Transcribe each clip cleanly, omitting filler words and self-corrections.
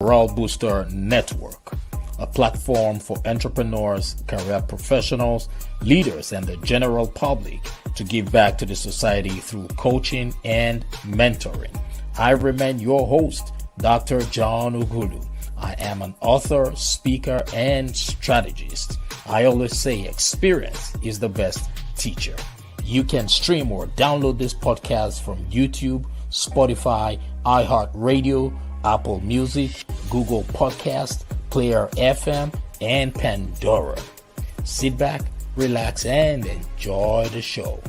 Morale Booster Network, a platform for entrepreneurs, career professionals, leaders, and the general public to give back to the society through coaching and mentoring. I remain your host, Dr. John Ugulu. I am an author, speaker, and strategist. I always say experience is the best teacher. You can stream or download this podcast from YouTube, Spotify, iHeartRadio, Apple Music, Google Podcast, Player FM, and Pandora. Sit back, relax, and enjoy the show.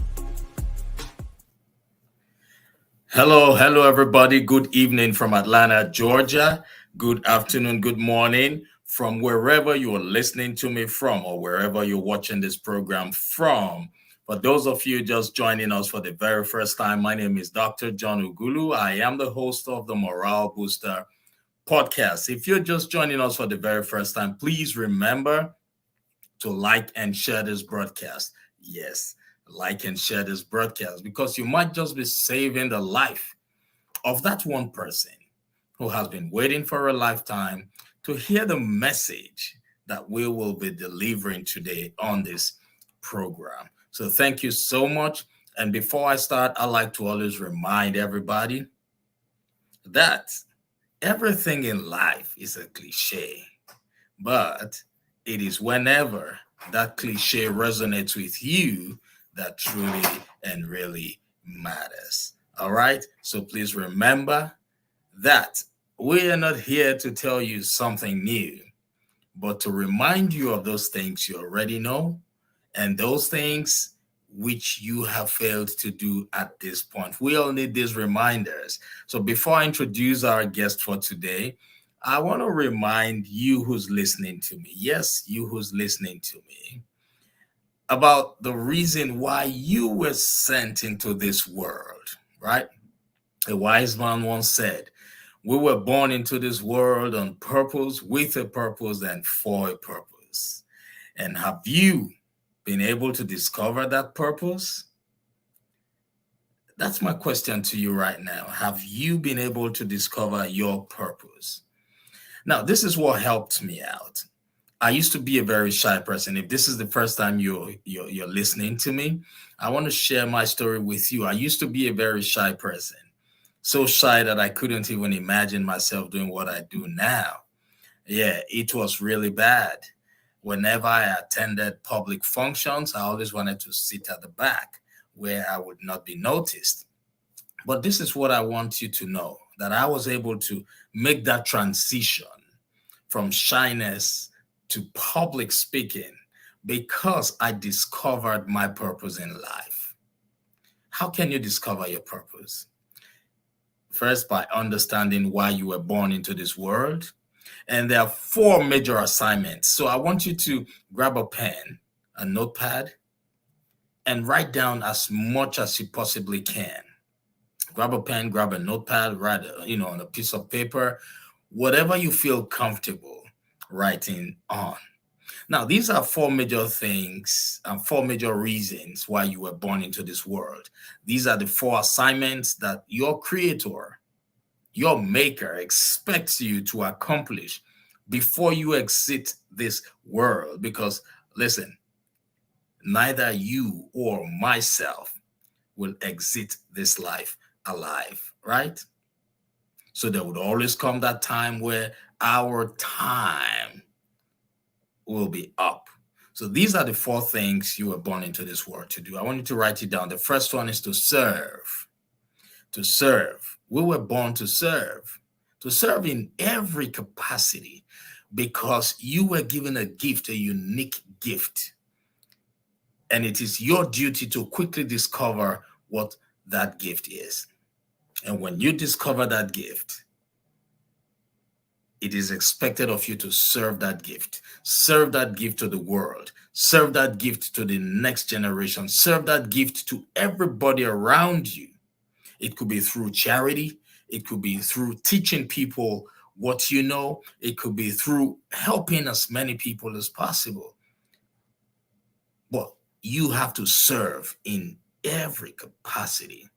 Hello, everybody. Good evening from Atlanta, Georgia. Good afternoon, good morning from wherever you are listening to me from or wherever you're watching this program from. For those of you just joining us for the very first time, my name is Dr. John Ugulu. I am the host of the Morale Booster podcast. If you're just joining us for the very first time, please remember to like and share this broadcast. Yes, like and share this broadcast because you might just be saving the life of that one person who has been waiting for a lifetime to hear the message that we will be delivering today on this program. So thank you so much. And before I start, I like to always remind everybody that everything in life is a cliche, but it is whenever that cliche resonates with you that truly and really matters. All right. So please remember that we are not here to tell you something new, but to remind you of those things you already know and those things which you have failed to do at this point. We all need these reminders. So before I introduce our guest for today, I want to remind you who's listening to me, yes, you who's listening to me, about the reason why you were sent into this world, right? A wise man once said, we were born into this world on purpose, with a purpose, and for a purpose. And have you been able to discover that purpose? That's my question to you right now. Have you been able to discover your purpose? Now, this is what helped me out. I used to be a very shy person. If this is the first time you're listening to me, I want to share my story with you. I used to be a very shy person. So shy that I couldn't even imagine myself doing what I do now. Yeah, it was really bad. Whenever I attended public functions, I always wanted to sit at the back where I would not be noticed. But this is what I want you to know, that I was able to make that transition from shyness to public speaking because I discovered my purpose in life. How can you discover your purpose? First, by understanding why you were born into this world. And there are 4 major assignments. So I want you to grab a pen, a notepad, and write down as much as you possibly can. Grab a pen, grab a notepad, write, on a piece of paper, whatever you feel comfortable writing on. Now, these are 4 major things and 4 major reasons why you were born into this world. These are the 4 assignments that your creator, your maker, expects you to accomplish before you exit this world. Because listen, neither you or myself will exit this life alive, right? So there would always come that time where our time will be up. So these are the 4 things you were born into this world to do. I want you to write it down. The first one is to serve. To serve. We were born to serve in every capacity because you were given a gift, a unique gift. And it is your duty to quickly discover what that gift is. And when you discover that gift, it is expected of you to serve that gift to the world, serve that gift to the next generation, serve that gift to everybody around you. It could be through charity. It could be through teaching people what you know. It could be through helping as many people as possible. But you have to serve in every capacity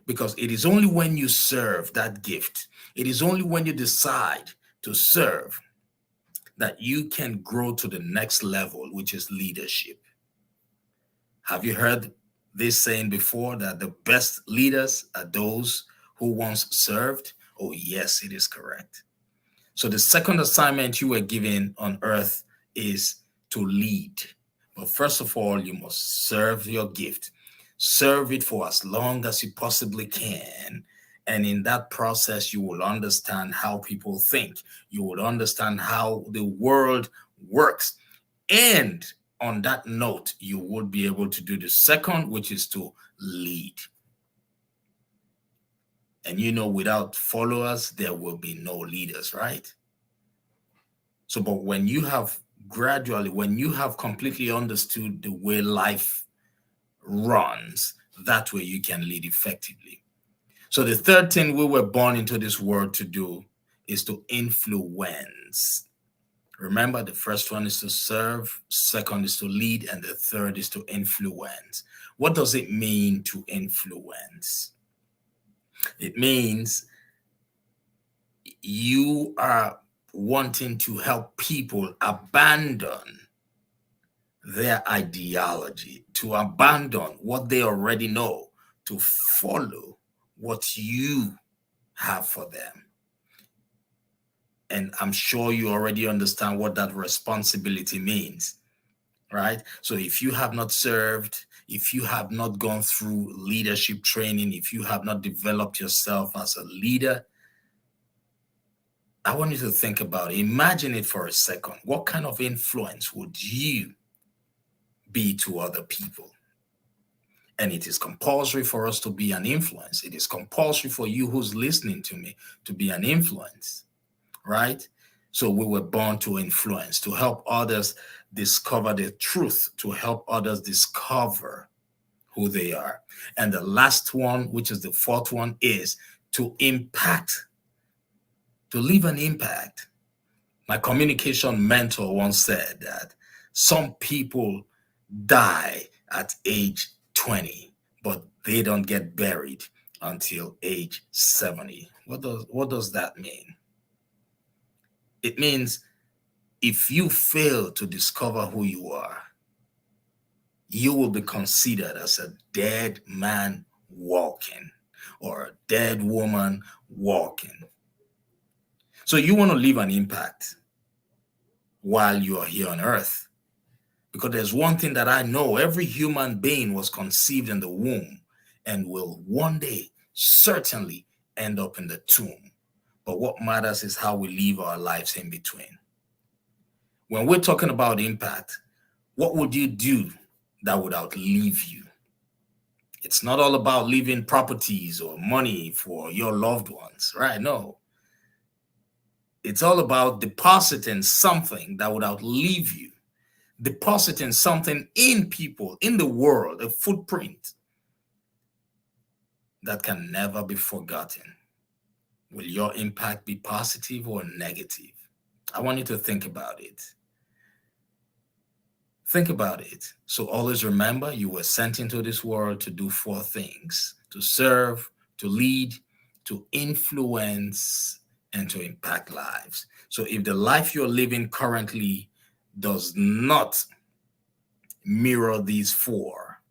because it is only when you serve that gift, it is only when you decide to serve that you can grow to the next level, which is leadership. Have you heard this saying before, that the best leaders are those who once served? Oh, yes, it is correct. So the second assignment you were given on earth is to lead. But first of all, you must serve your gift. Serve it for as long as you possibly can. And in that process, you will understand how people think. You will understand how the world works. And on that note, you would be able to do the second, which is to lead. And without followers, there will be no leaders, right? So, but when you have completely understood the way life runs, that way you can lead effectively. So the third thing we were born into this world to do is to influence. Remember, the first one is to serve, second is to lead, and the third is to influence. What does it mean to influence? It means you are wanting to help people abandon their ideology, to abandon what they already know, to follow what you have for them. And I'm sure you already understand what that responsibility means, right? So if you have not served, if you have not gone through leadership training, if you have not developed yourself as a leader, I want you to think about it. Imagine it for a second. What kind of influence would you be to other people? And it is compulsory for us to be an influence. It is compulsory for you who's listening to me to be an influence, right? So we were born to influence, to help others discover the truth, to help others discover who they are. And the last one, which is the fourth one, is to impact, to leave an impact. My communication mentor once said that some people die at age 20, but they don't get buried until age 70. What does that mean? It means if you fail to discover who you are, you will be considered as a dead man walking or a dead woman walking. So you want to leave an impact while you are here on earth. Because there's one thing that I know, every human being was conceived in the womb and will one day certainly end up in the tomb. But what matters is how we live our lives in between. When we're talking about impact, what would you do that would outlive you? It's not all about leaving properties or money for your loved ones, right? No. It's all about depositing something that would outlive you, depositing something in people, in the world, a footprint that can never be forgotten. Will your impact be positive or negative? I want you to think about it. Think about it. So always remember, you were sent into this world to do four things: to serve, to lead, to influence, and to impact lives. So if the life you're living currently does not mirror these four,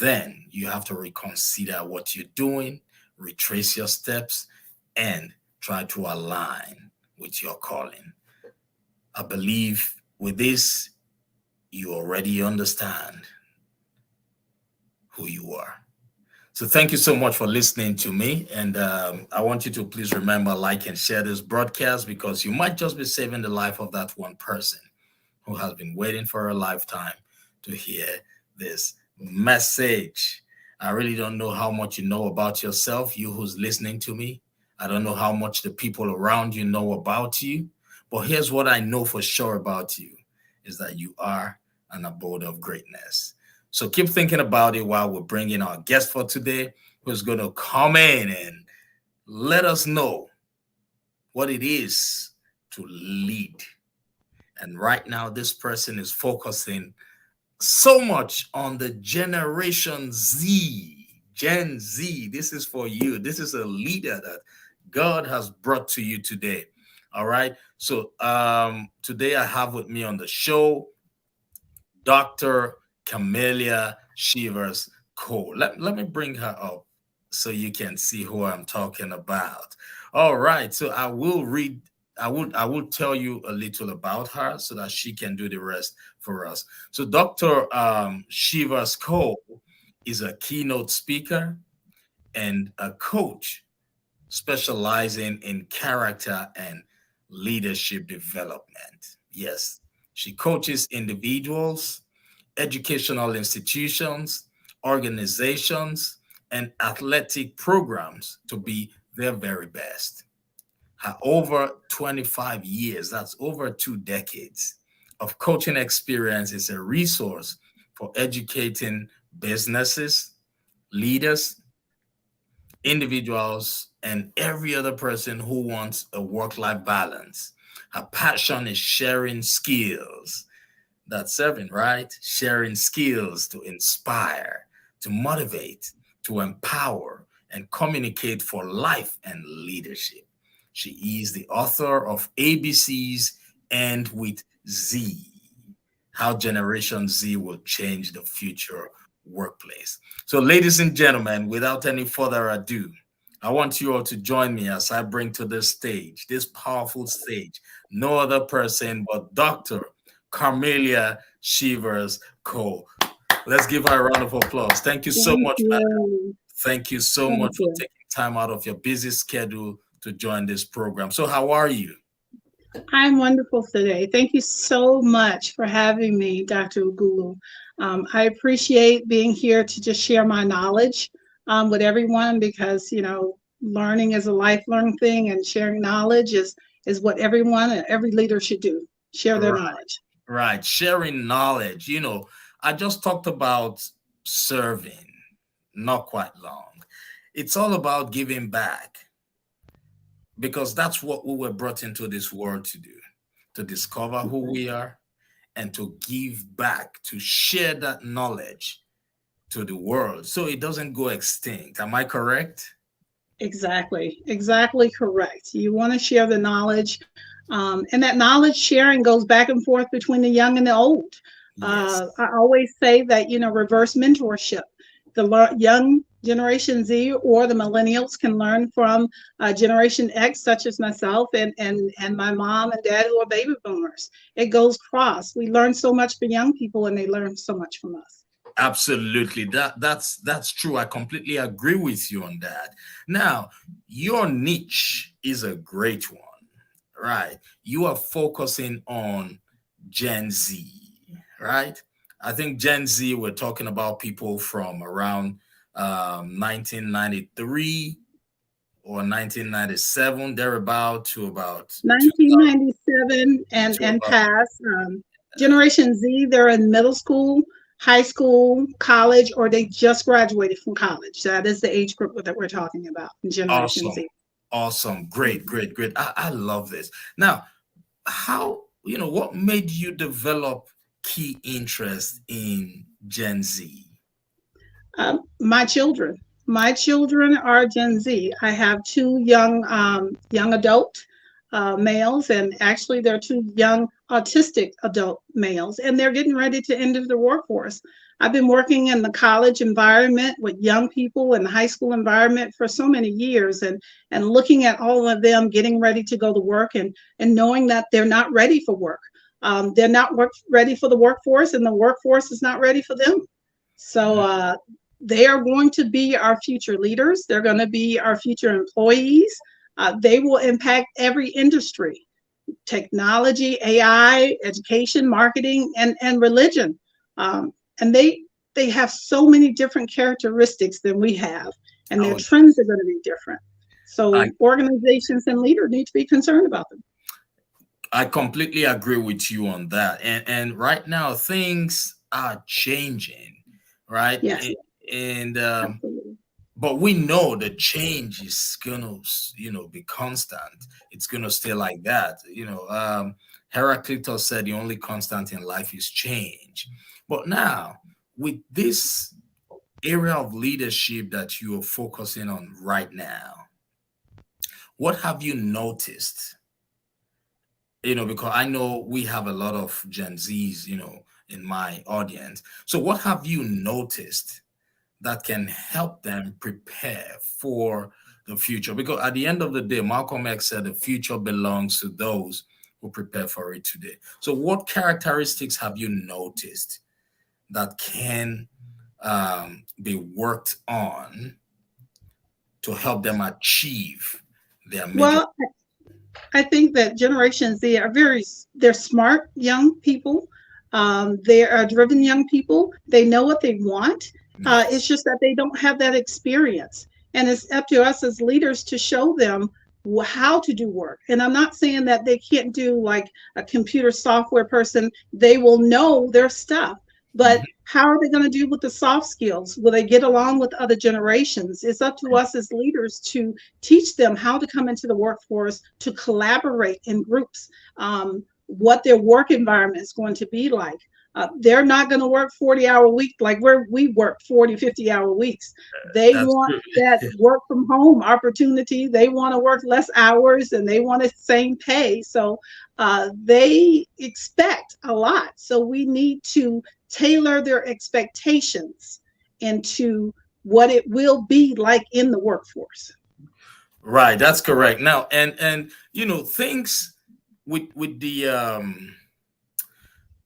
then you have to reconsider what you're doing, retrace your steps, and try to align with your calling. I believe with this, you already understand who you are. So thank you so much for listening to me. And I want you to please remember, like and share this broadcast, because you might just be saving the life of that one person who has been waiting for a lifetime to hear this message. I really don't know how much you know about yourself, you who's listening to me. I don't know how much the people around you know about you. But here's what I know for sure about you, is that you are an abode of greatness. So keep thinking about it while we're bringing our guest for today, who's going to come in and let us know what it is to lead. And right now, this person is focusing so much on the Generation Z Gen Z, this is for you. This is a leader that God has brought to you today. All right. So today I have with me on the show Dr. Carmellia Shivers-Cole. Let me bring her up so you can see who I'm talking about. All right. So I will tell you a little about her so that she can do the rest for us. So Dr. Shivers-Cole is a keynote speaker and a coach specializing in character and leadership development. Yes, she coaches individuals, educational institutions, organizations, and athletic programs to be their very best. Her over 25 years, that's over 2 decades of coaching experience, is a resource for educating businesses, leaders, individuals, and every other person who wants a work life balance. Her passion is sharing skills. That's serving, right? Sharing skills to inspire, to motivate, to empower, and communicate for life and leadership. She is the author of ABC's End with Z, How Generation Z Will Change the Future Workplace. So, ladies and gentlemen, without any further ado, I want you all to join me as I bring to this stage, this powerful stage, no other person but Dr. Carmellia Shivers-Cole. Let's give her a round of applause. Thank you so Thank much, madam. you. Thank you so Thank much for you. taking time out of your busy schedule to join this program. So, how are you? I'm wonderful today. Thank you so much for having me, Dr. Ugulu. I appreciate being here to just share my knowledge with everyone because, learning is a lifelong thing and sharing knowledge is what everyone and every leader should do. Share their Right, knowledge. right. Sharing knowledge. I just talked about serving not quite long. It's all about giving back because that's what we were brought into this world to do, to discover who we are and to give back, to share that knowledge to the world so it doesn't go extinct. Am I correct? Exactly, exactly correct. You want to share the knowledge, and that knowledge sharing goes back and forth between the young and the old. Yes, I always say that reverse mentorship. The young Generation Z or the millennials can learn from Generation X, such as myself and my mom and dad who are baby boomers. It goes cross. We learn so much from young people, and they learn so much from us. absolutely. That's true. I completely agree with you on that. Now, your niche is a great one, right? You are focusing on Gen Z, right? I think Gen Z, we're talking about people from around 1993 or 1997, thereabout to about 2000 1997 to and about past. Generation Z, they're in middle school, high school, college, or they just graduated from college. That is the age group that we're talking about in Generation awesome, Z. awesome, great, great, great. I love this. Now, what made you develop key interest in Gen Z? My children. My children are Gen Z. I have two young adult males, and actually they're two young autistic adult males, and they're getting ready to enter the workforce. I've been working in the college environment with young people and the high school environment for so many years, and looking at all of them getting ready to go to work and knowing that they're not ready for work. They're not ready for the workforce, and the workforce is not ready for them. So they are going to be our future leaders. They're going to be our future employees. They will impact every industry: technology, AI, education, marketing, and religion. And they have so many different characteristics than we have, and their Oh, trends are going to be different. I So organizations and leaders need to be concerned about them. I completely agree with you on that. And right now things are changing, right? Yes, And absolutely. but we know the change is gonna, be constant. It's gonna stay like that. Heraclitus said the only constant in life is change. But now with this area of leadership that you are focusing on right now, what have you noticed? Because I know we have a lot of Gen Zs, in my audience. So what have you noticed that can help them prepare for the future? Because at the end of the day, Malcolm X said the future belongs to those who prepare for it today. So what characteristics have you noticed that can be worked on to help them achieve their major? Well, I think that Generation Z are they're smart young people. They are driven young people. They know what they want. It's Yes. just that they don't have that experience. And it's up to us as leaders to show them how to do work. And I'm not saying that they can't do like a computer software person, they will know their stuff. But Mhm. how are they going to do with the soft skills? Will they get along with other generations? It's up to us as leaders to teach them how to come into the workforce, to collaborate in groups, what their work environment is going to be like. They're not going to work 40-hour week like we work 40, 50-hour weeks. They That's want true. that work from home opportunity. They want to work less hours and they want the same pay. So they expect a lot. So we need to tailor their expectations into what it will be like in the workforce. Right, that's correct. Now, and things with the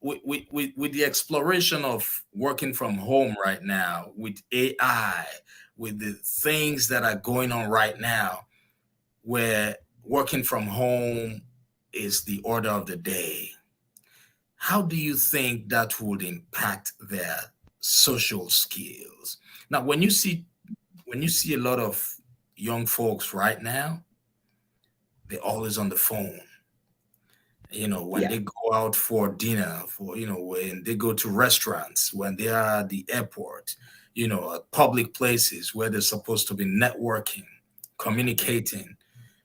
with the exploration of working from home right now, with AI, with the things that are going on right now, where working from home is the order of the day. How do you think that would impact their social skills? Now, when you see a lot of young folks right now, they're always on the phone. When Yeah. they go out for dinner, when they go to restaurants, when they are at the airport, at public places where they're supposed to be networking, communicating,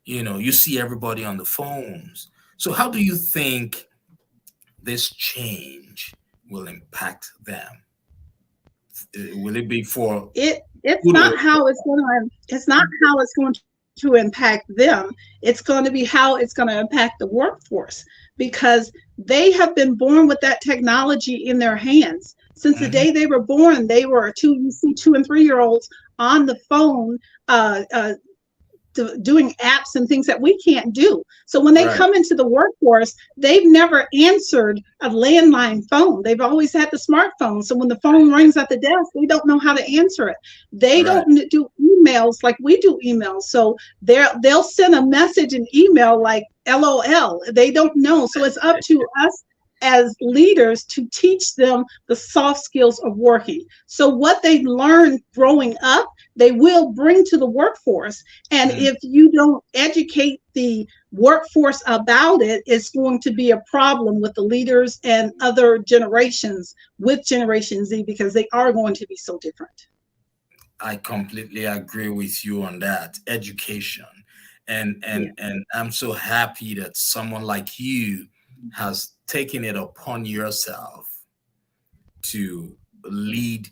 you see everybody on the phones. So how do you think this change will impact them? Will it be for It's good not or for how it's not how it's going to impact them. It's going to be how it's going to impact the workforce, because they have been born with that technology in their hands since the Mhm. day they were born. They were two you see 2 and 3 year olds on the phone, doing apps and things that we can't do. So when they Right, come into the workforce, they've never answered a landline phone. They've always had the smartphone. So when the phone rings at the desk, they don't know how to answer it. They right, don't do emails like we do emails. So they'll send a message in email like LOL. They don't know. So it's up to us as leaders to teach them the soft skills of working. So what they learned growing up, they will bring to the workforce. And mm, if you don't educate the workforce about it, it's going to be a problem with the leaders and other generations with Generation Z, because they are going to be so different. I completely agree with you on that. Education. And Yeah. and and I'm so happy that someone like you has taken it upon yourself to lead,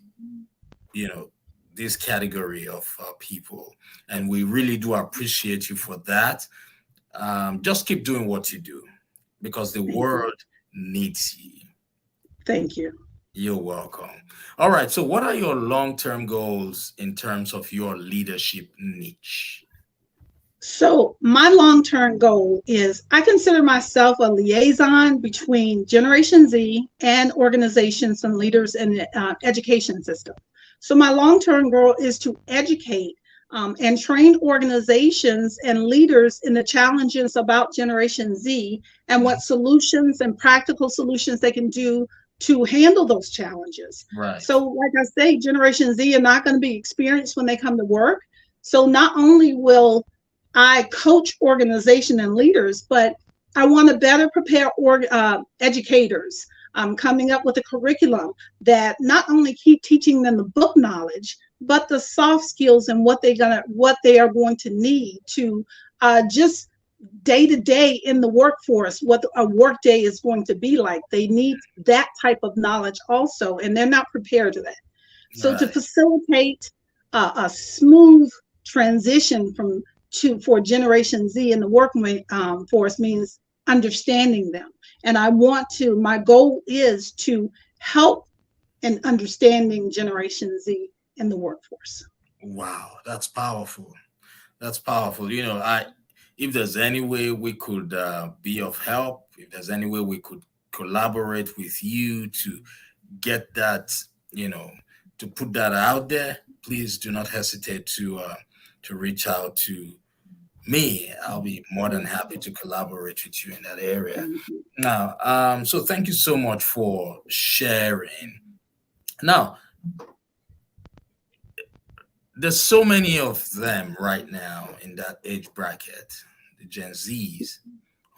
you know, this category of people. And we really do appreciate you for that. Just keep doing what you do because the Thank you. world needs you. Thank you. You're welcome. All right. So, what are your long term goals in terms of your leadership niche? So, my long term goal is I consider myself a liaison between Generation Z and organizations and leaders in the education system. So, my long term goal is to educate and train organizations and leaders in the challenges about Generation Z and Mhm. what solutions and practical solutions they can do to handle those challenges. Right. So, like I say, Generation Z are not going to be experienced when they come to work. So, not only will I coach organization and leaders, but I want to better prepare educators. I'm coming up with a curriculum that not only keep teaching them the book knowledge, but the soft skills and what they are going to need to just day to day in the workforce, what a work day is going to be like. They need that type of knowledge also, and they're not prepared to that. So to Right. facilitate a smooth transition from to for Generation Z in the workforce means understanding them. And I want to. My goal is to help in understanding Generation Z in the workforce. Wow, that's powerful. That's powerful. If there's any way we could be of help, if there's any way we could collaborate with you to get that, you know, to put that out there, please do not hesitate to reach out to me. I'll be more than happy to collaborate with you in that area. Thank you. Now, so thank you so much for sharing. Now, there's so many of them right now in that age bracket, the Gen Zs,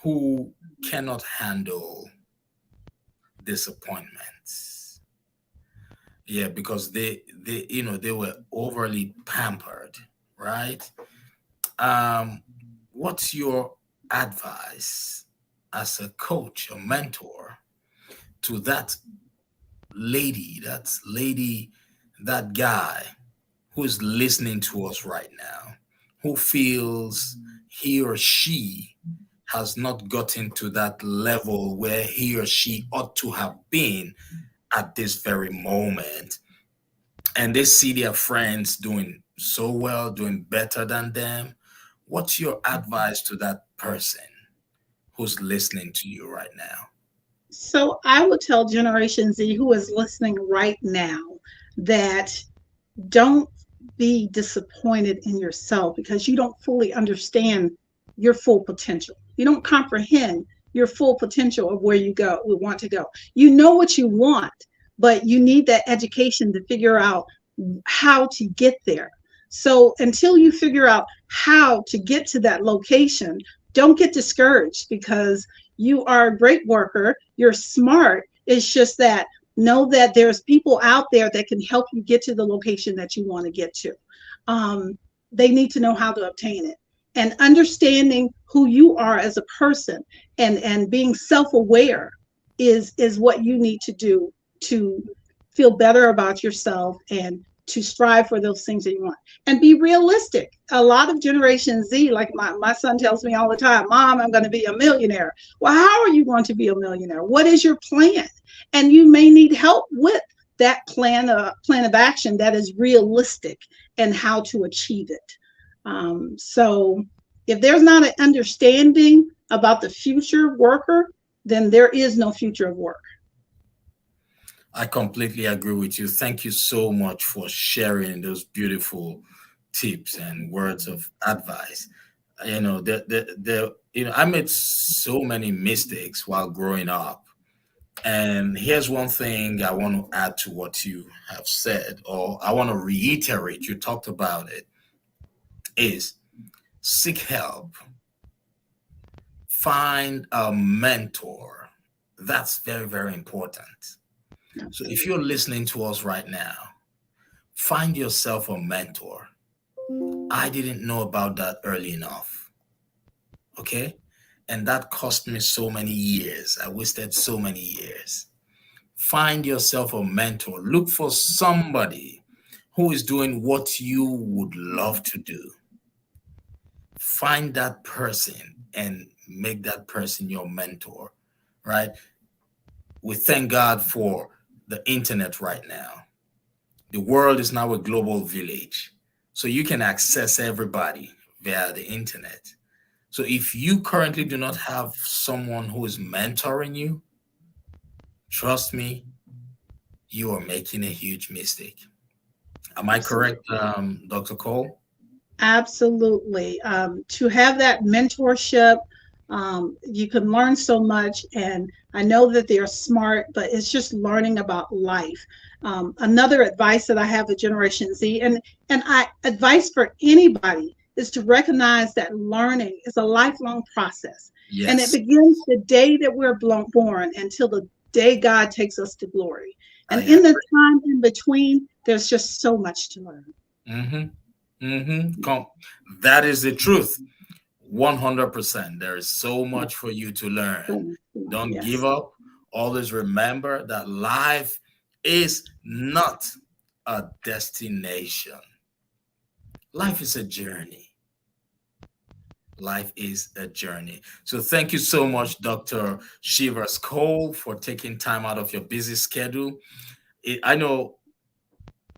who cannot handle disappointments. Yeah, because they were overly pampered, right? Um, what's your advice as a coach, a mentor to that lady, that guy who is listening to us right now, who feels he or she has not gotten to that level where he or she ought to have been at this very moment, and they see their friends doing so well, doing better than them? What's your advice to that person who's listening to you right now? So I would tell Generation Z who is listening right now that don't be disappointed in yourself because you don't fully understand your full potential. You don't comprehend your full potential of where you go, we want to go. You know what you want, but you need that education to figure out how to get there. So until you figure out how to get to that location, don't get discouraged because you are a great worker, you're smart. It's just that know that there's people out there that can help you get to the location that you want to get to. Um, they need to know how to obtain it. And understanding who you are as a person and being self-aware is what you need to do to feel better about yourself and to strive for those things that you want and be realistic. A lot of Generation Z, like my son tells me all the time, Mom, I'm going to be a millionaire. Well, how are you going to be a millionaire? What is your plan? And you may need help with that plan of action that is realistic and how to achieve it. So if there's not an understanding about the future worker, then there is no future of work. I completely agree with you. Thank you so much for sharing those beautiful tips and words of advice. I made so many mistakes while growing up. And here's one thing I want to add to what you have said, or I want to reiterate, you talked about it, is seek help, find a mentor. That's very, very important. So if you're listening to us right now, find yourself a mentor. I didn't know about that early enough. Okay. And that cost me so many years. I wasted so many years. Find yourself a mentor. Look for somebody who is doing what you would love to do. Find that person and make that person your mentor, right? We thank God for the internet right now. The world is now a global village. So you can access everybody via the internet. So if you currently do not have someone who is mentoring you, trust me, you are making a huge mistake. Am I correct, Absolutely. Dr. Cole? Absolutely. To have that mentorship, you can learn so much. And I know that they're smart, but it's just learning about life. Another advice that I have with Generation Z, and I advice for anybody is to recognize that learning is a lifelong process. And it Yes, begins the day that we're born until the day God takes us to glory. I And in the agree. time in between, there's just so much to learn. Mm-hmm. Mm-hmm. That is the truth. 100%. There is so much for you to learn. So much to learn. Don't give Yes. up. Always remember that life is not a destination. Life is a journey. Life is a journey. So thank you so much, Dr. Shivers-Cole, for taking time out of your busy schedule. I know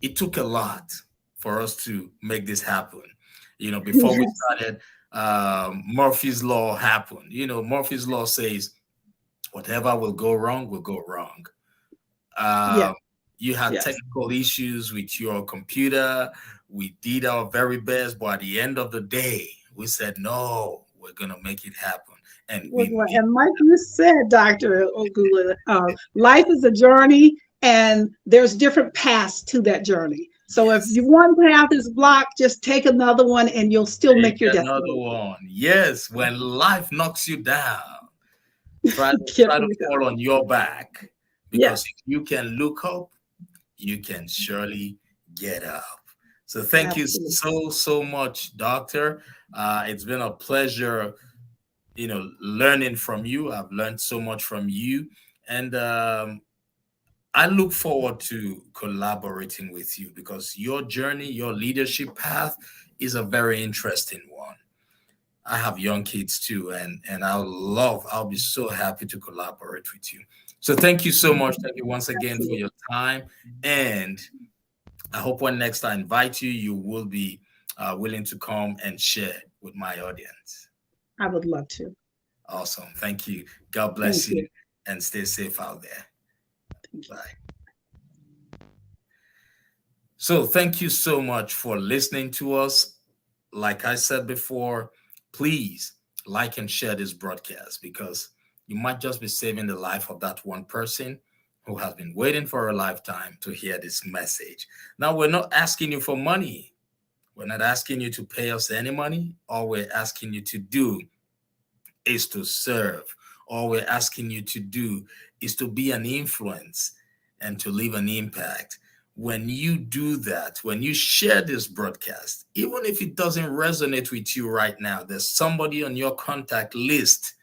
it took a lot for us to make this happen. Before we Yes, started, Murphy's Law happened. Murphy's Law says whatever will go wrong. yes, Um, you had yes, technical issues with your computer. We did our very best, but at the end of the day, we said, no, we're going to make it happen. And we made And like you said, Dr. Ogula, life is a journey and there's different paths to that journey. So if yes. you one path is blocked, just take another one and you'll still Take make your another destination. one. Yes, when life knocks you down, try to Get try to back up. fall on your back because Yes, if you can look up, you can surely get up. So thank you absolutely. so much, Doctor. It's been a pleasure, learning from you. I've learned so much from you, and I look forward to collaborating with you because your journey, your leadership path is a very interesting one. I have young kids too, and I'll be so happy to collaborate with you. So thank you so much. Thank you once again for Absolutely. your time, and I hope when next I invite you, you will be willing to come and share with my audience. I would love to. Awesome. Thank you. God Thank bless you you. and stay safe out there. Thank you. Bye. So, thank you so much for listening to us. Like I said before, please like and share this broadcast because you might just be saving the life of that one person who has been waiting for a lifetime to hear this message. Now, we're not asking you for money. We're not asking you to pay us any money. All we're asking you to do is to serve. All we're asking you to do is to be an influence and to leave an impact. When you do that, when you share this broadcast, even if it doesn't resonate with you right now, there's somebody on your contact list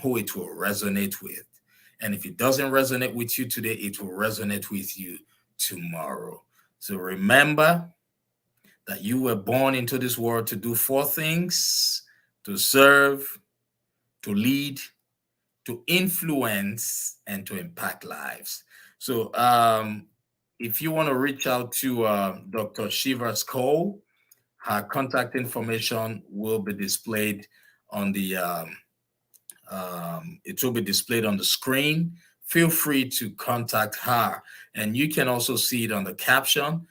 who it will resonate with. And if it doesn't resonate with you today, it will resonate with you tomorrow. So remember that you were born into this world to do four things: to serve, to lead, to influence, and to impact lives. So, if you want to reach out to Dr. Shivers-Cole, her contact information will be displayed on the it will be displayed on the screen. Feel free to contact her, and you can also see it on the caption.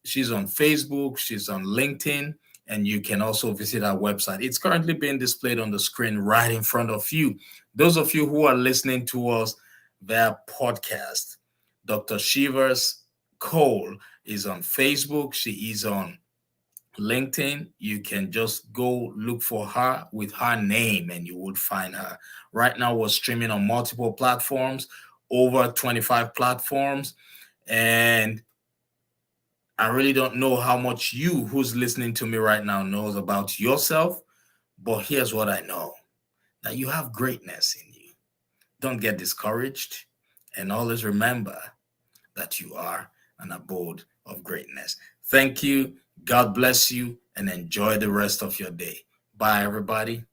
She's on Facebook, she's on LinkedIn, and you can also visit our website. It's currently being displayed on the screen right in front of you. Those of you who are listening to us via podcast, Dr. Shivers Cole is on Facebook. She is on LinkedIn. You can just go look for her with her name and you would find her. Right now, we're streaming on multiple platforms, over 25 platforms. And I really don't know how much you who's listening to me right now knows about yourself, but here's what I know: that you have greatness in you. Don't get discouraged, and always remember that you are an abode of greatness. Thank you. God bless you and enjoy the rest of your day. Bye, everybody.